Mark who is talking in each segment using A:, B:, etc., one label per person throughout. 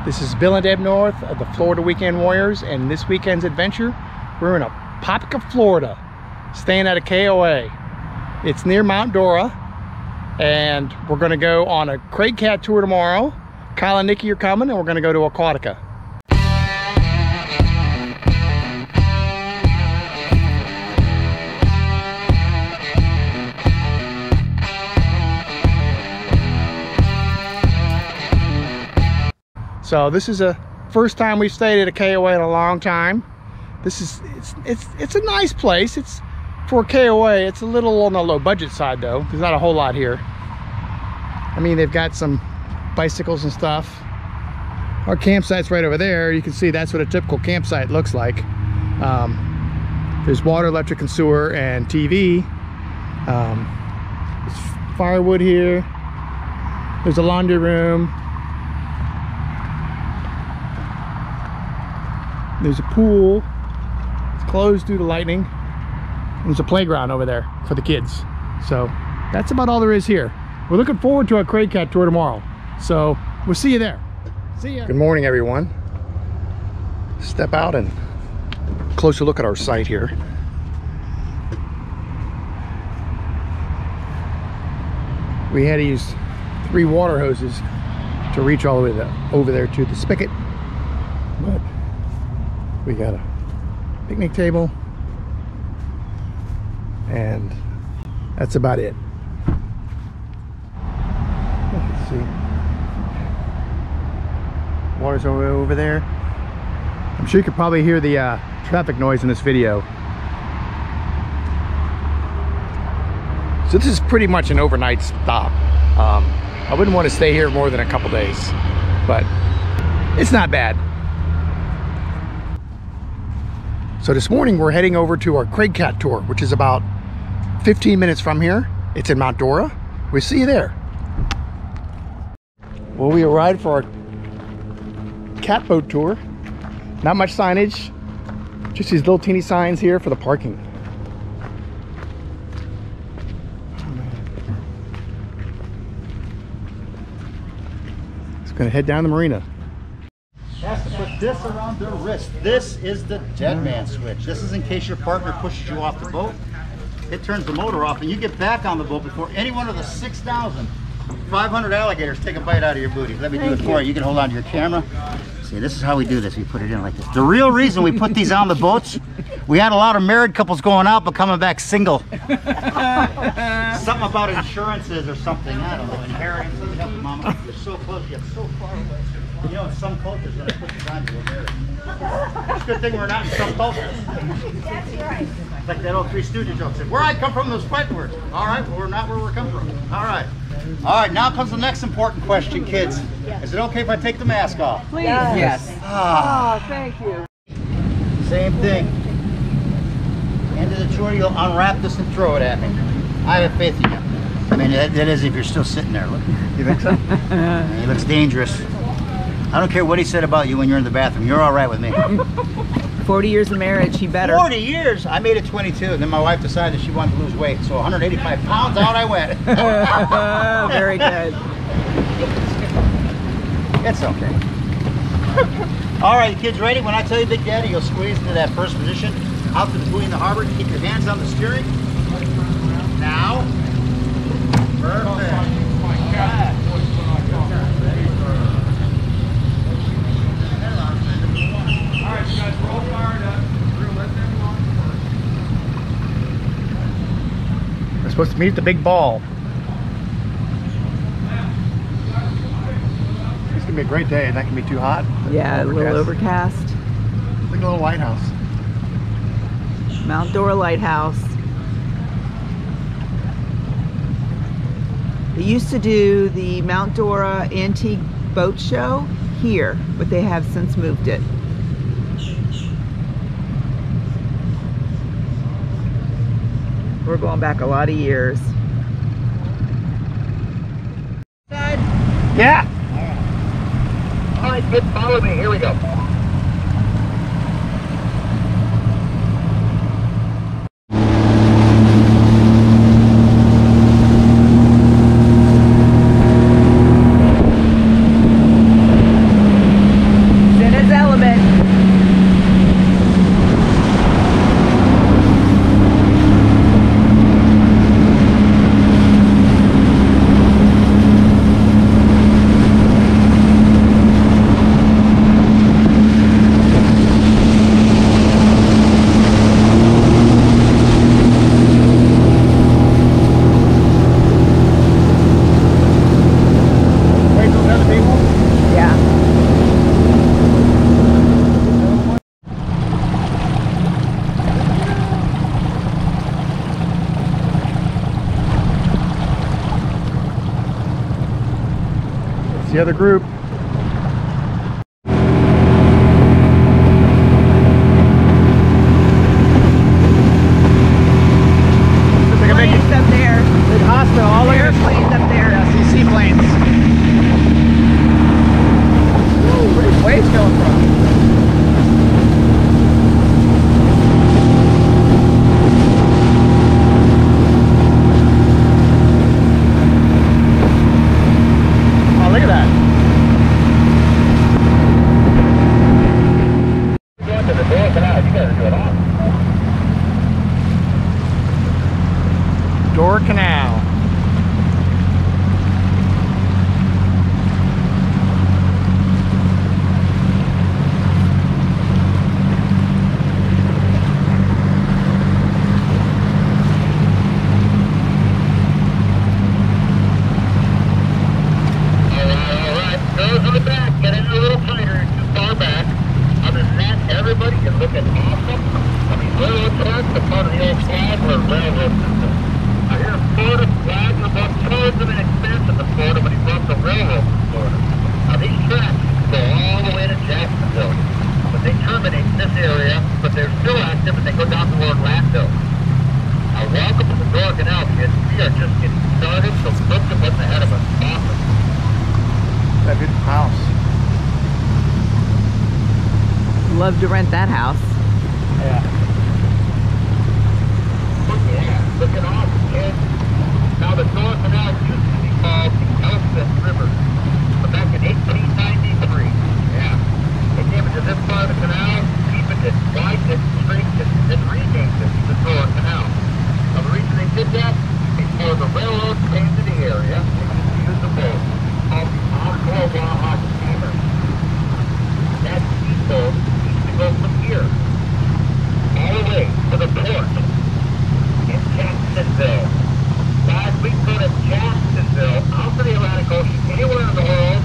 A: This is Bill and Deb North of the Florida Weekend Warriors, and this weekend's adventure, we're in Apoka, Florida, staying at a KOA. It's near Mount Dora, and we're going to go on a Craig Cat tour tomorrow. Kyle and Nikki are coming, and we're going to go to Aquatica. So this is the first time we've stayed at a KOA in a long time. This is it's a nice place. It's for a KOA. It's a little on the low budget side though. There's not a whole lot here. I mean, they've got some bicycles and stuff. Our campsite's right over there. You can see that's what a typical campsite looks like. There's water, electric, and sewer, and TV. There's firewood here. There's a laundry room. There's a pool. It's closed due to lightning. And there's a playground over there for the kids. So that's about all there is here. We're looking forward to our Craig Cat tour tomorrow. So we'll see you there. See ya. Good morning, everyone. Step out and closer look at our site here. We had to use 3 water hoses to reach all the way over there to the spigot. But we got a picnic table, and that's about it. Let's see. Water's over there. I'm sure you could probably hear the traffic noise in this video. So this is pretty much an overnight stop. I wouldn't want to stay here more than a couple days, but it's not bad. So this morning we're heading over to our Craig Cat tour, which is about 15 minutes from here. It's in Mount Dora. We'll see you there. Well, we arrived for our cat boat tour. Not much signage, just these little teeny signs here for the parking. Just gonna head down the marina.
B: Has to put this around their wrist. This is the dead man switch. This is in case your partner pushes you off the boat. It turns the motor off and you get back on the boat before any one of the 6,500 alligators take a bite out of your booty. Let me do it for you. You can hold on to your camera. See, this is how we do this. We put it in like this. The real reason we put these on the boats, we had a lot of married couples going out but coming back single. Something about insurances or something. I don't know. Inheritance. Let me help you, Mama. You're so close. You're so far away. You know, in some cultures, when I put these on, you're married. It's a good thing we're not in some cultures.
C: That's right.
B: It's like that old Three Stooges joke. Said, where I come from, those fighting words. All right, well, we're not where we come from. All right. All right, now comes the next important question, kids. Is it okay if I take the mask off?
C: Please. Yes.
B: Ah.
C: Oh, thank you.
B: Same thing. End of the tour, you'll unwrap this and throw it at me. I have faith in you. I mean, that is if you're still sitting there. Look. You think so? He looks dangerous. I don't care what he said about you when you're in the bathroom. You're all right with me.
D: 40 years of marriage, he better.
B: 40 years? I made it 22, and then my wife decided she wanted to lose weight. So 185 pounds, out I went.
D: Very good.
B: It's okay. All right, you kids ready? When I tell you Big Daddy, you'll squeeze into that first position. Out to the buoy in the harbor. Keep your hands on the steering. Now. Perfect.
A: We're supposed to meet at the big ball. It's gonna be a great day. It's not gonna be too hot.
D: Yeah, a little overcast.
A: It's like a little lighthouse.
D: Mount Dora Lighthouse. They used to do the Mount Dora Antique Boat Show here, but they have since moved it. We're going back a lot of years.
A: Yeah.
B: All right, kids, follow me. Here we go.
A: the other group.
D: Planes up there.
A: Big hospital, all the
D: Airplanes up there.
A: Yeah, see seaplanes. Ooh, where are these waves coming from? Oh, look at that. Going to the Dora Canal, you gotta do it all. Dora Canal.
E: Alright. Those on the back, get in a little tighter, too far back. Other than that, everybody is looking awesome. I mean, railroad tracks are part of the old flag or railroad system. I hear Florida flags about tourism and expensive to Florida, but he brought the railroad to Florida. Now these tracks go all the way to Jacksonville, but they terminate in this area, but they're still active and they go down to Orlando. Now welcome to the Dora Canal, kids. We are just getting started, so look at what's ahead of us. Awesome.
A: That beautiful house.
D: Love to rent that house.
A: Yeah.
E: Yeah, looking awesome, kids. Now the Dora Canal used to be called the Elspeth River, but back in 1893, yeah, they came into this part of the canal, deepened it, widened it, straightened it, and renamed it the Dora Canal. Now the reason they did that, before the railroad came to the area, they used to use a boat called the Aquatica steamer. That speedboat used to go from here all the way to the port in Jacksonville. Guys, we go to Jacksonville, out to the Atlantic Ocean, anywhere in the world,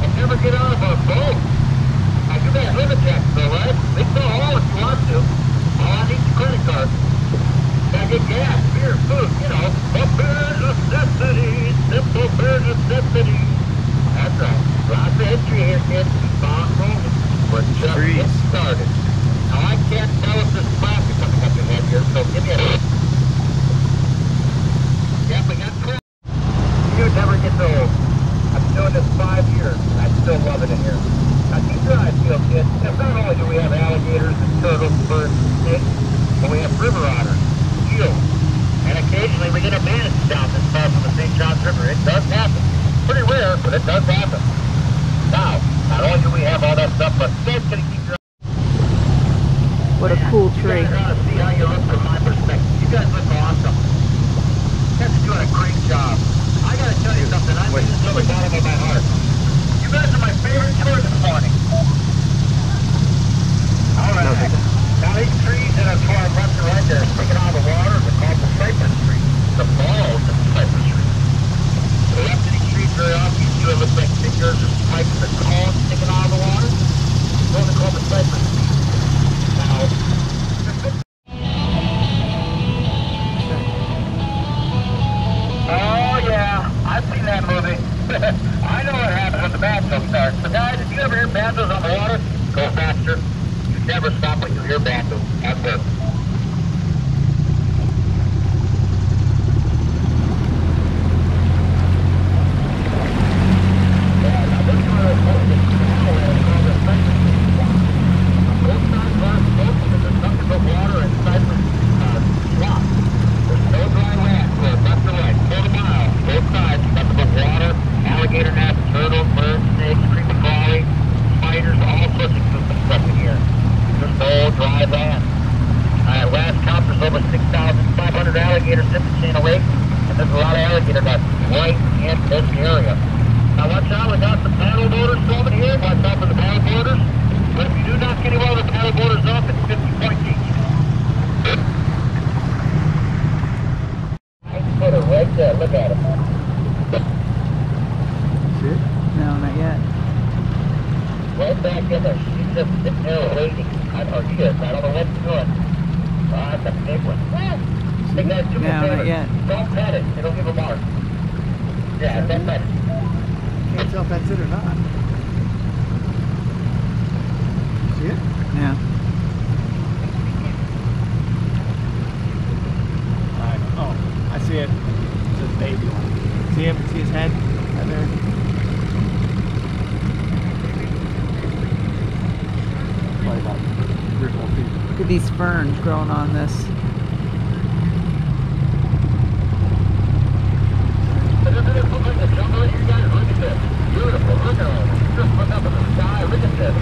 E: and never get out of our boat. Now, you guys live in Jacksonville, right? We can go all if you want to. All I need is a credit card. Gotta get gas, beer, food, you know. The bare necessities, simple bare necessities. That's right. Lots of history here, kids. Keep on rolling. We're just getting started. Now, I can't tell if there's traffic coming up ahead here, so give me a... Yeah, we got traffic. You never get old. I've been doing this 5 years, and I still love it in here. Now, keep your eyes peeled, kids. Because not only do we have alligators and turtles, birds, and snakes, but we have river otters, eels, and occasionally we get a manatee down this far from the St. Johns River. It does happen. Pretty rare, but it does happen. Now, not only do we have all that stuff, but Steve's going to keep your...
D: What a cool tree.
E: You guys ought to see how you look from my perspective. You guys look awesome. You guys are doing a great job. I got to tell you something. I mean this from the bottom of my heart. You guys are my favorite tour this morning. All right. Now these trees that are far left and right there, sticking out of the water, are called the cypress trees. The balls of the cypress trees. To the left of these trees, very often you see what looks like fingers or spikes or cones sticking out of the water. Those are called the cypress trees. Now, oh yeah, I've seen that movie. I know what happens when the banjo starts. So guys, if you ever hear banjos on the water, go faster. You never stop when you hear banjos. Ever. Yeah, now this is where I told you. Both sides are slopes, and there's nothing but water and cypress rock. There's no dry land to it, left or right, quarter mile. Both sides, nothing but water, alligator nets, turtles, birds, snakes, creepy crawly, spiders, all sorts of stupid stuff in here. There's no dry land. At last count, there's over 6,500 alligators in the Chain Lake, and there's a lot of alligator nuts right in this area. Now watch out, we got some paddle boarders coming here. Watch out for the paddle boarders. But if you do knock any one of the paddle boarders off, it's 50 points each. Nice footer right there, look at him.
A: See it?
D: No, not yet.
E: Right back in there, she's just sitting there waiting. I don't know, he is, I don't know what he's doing. Oh, that's a big one. I think that's too
D: No, not yet.
E: Don't pet it, it'll give a mark. Yeah, don't pet it.
A: can't tell if that's it or not. See it?
D: Yeah.
A: Oh, I see it. It's a baby one. See him? See his head right there? Probably about 3 or 4 feet.
D: Look at these ferns growing on this.
E: Beautiful. Look at all this. Just look up in the sky. Look at this.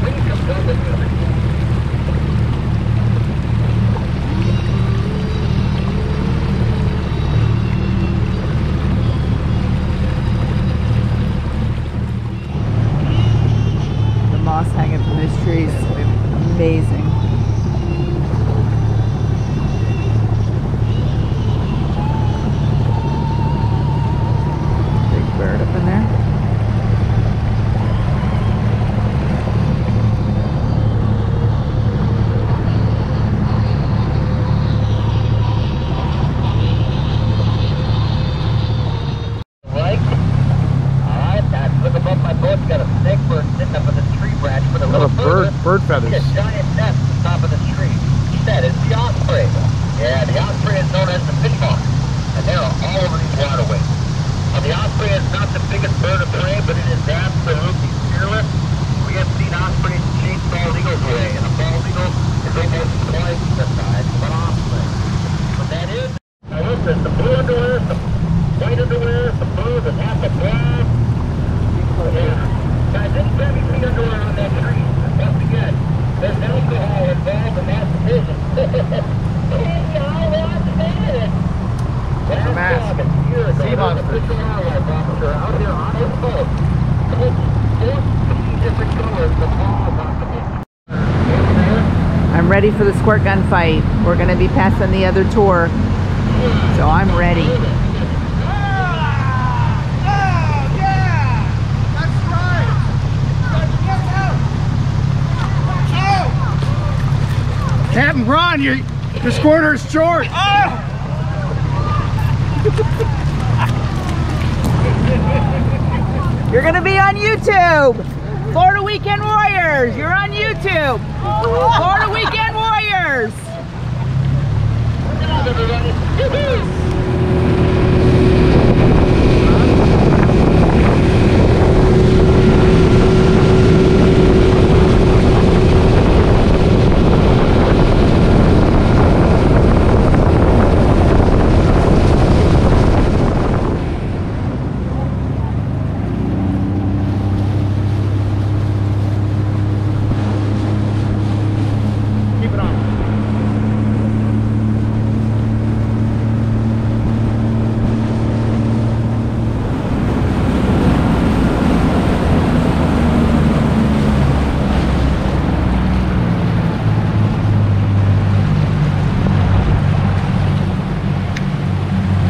E: When you come down, look at this.
D: The moss hanging from these trees. Amazing. Big bird up in there.
E: Right? Alright, now look above my boat. Got a snake bird sitting up in the tree branch with a little
A: bird feathers.
E: See a giant nest at the top of the tree. That is the osprey. Yeah, the osprey is known as the fish hawk, and they are all over these waterways. Now, the osprey is not the biggest bird of prey, but it is absolutely fearless. We have seen ospreys chase bald eagles away, and a bald eagle is almost twice the size of an osprey. But that is, now listen, the blue underwear, some white underwear, some blue, and half the brown. Yeah. Guys, any heavy feet underwear on that tree. Once again, there's alcohol involved in that decision.
A: What's the mask? Sea monster.
E: Out there on his boat, 14 different colors of all possible.
D: I'm ready for the squirt gun fight. We're going to be passing the other tour, so I'm ready.
A: Captain Ron, your squirter is short.
D: You're going to be on YouTube. Florida Weekend Warriors. You're on YouTube. Florida Weekend Warriors.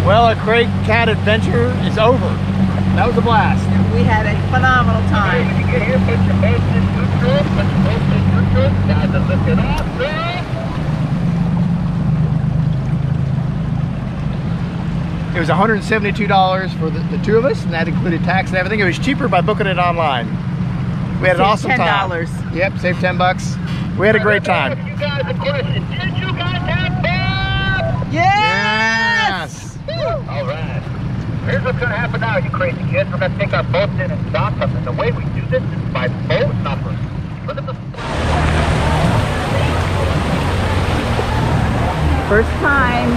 A: Well, a great cat adventure is over. That was a blast.
D: We had a phenomenal time.
E: When you get here, put your boat in neutral, put your boat in neutral, guys are lifting off,
A: It was $172 for the two of us, and that included tax and everything. It was cheaper by booking it online. We had an awesome time.
D: $10.
A: Yep, saved $10. We had a great time.
E: You guys a question. Did you guys have fun?
D: Yes!
E: All right. Here's what's going to happen now, you crazy kids. We're going to take our boats in and dock them. And the way we do this is by boat number. Look at the...
D: First time.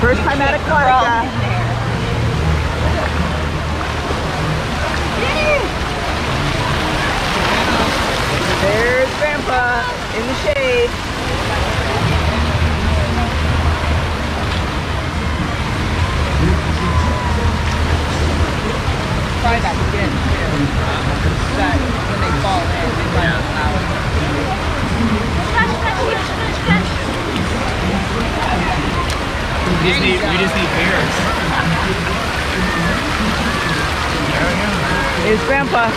D: First time at Aquatica. There's Grandpa in the shade. Probably that skin too. That when they fall in, they run out.
A: We just need beers.
D: Here's Grandpa.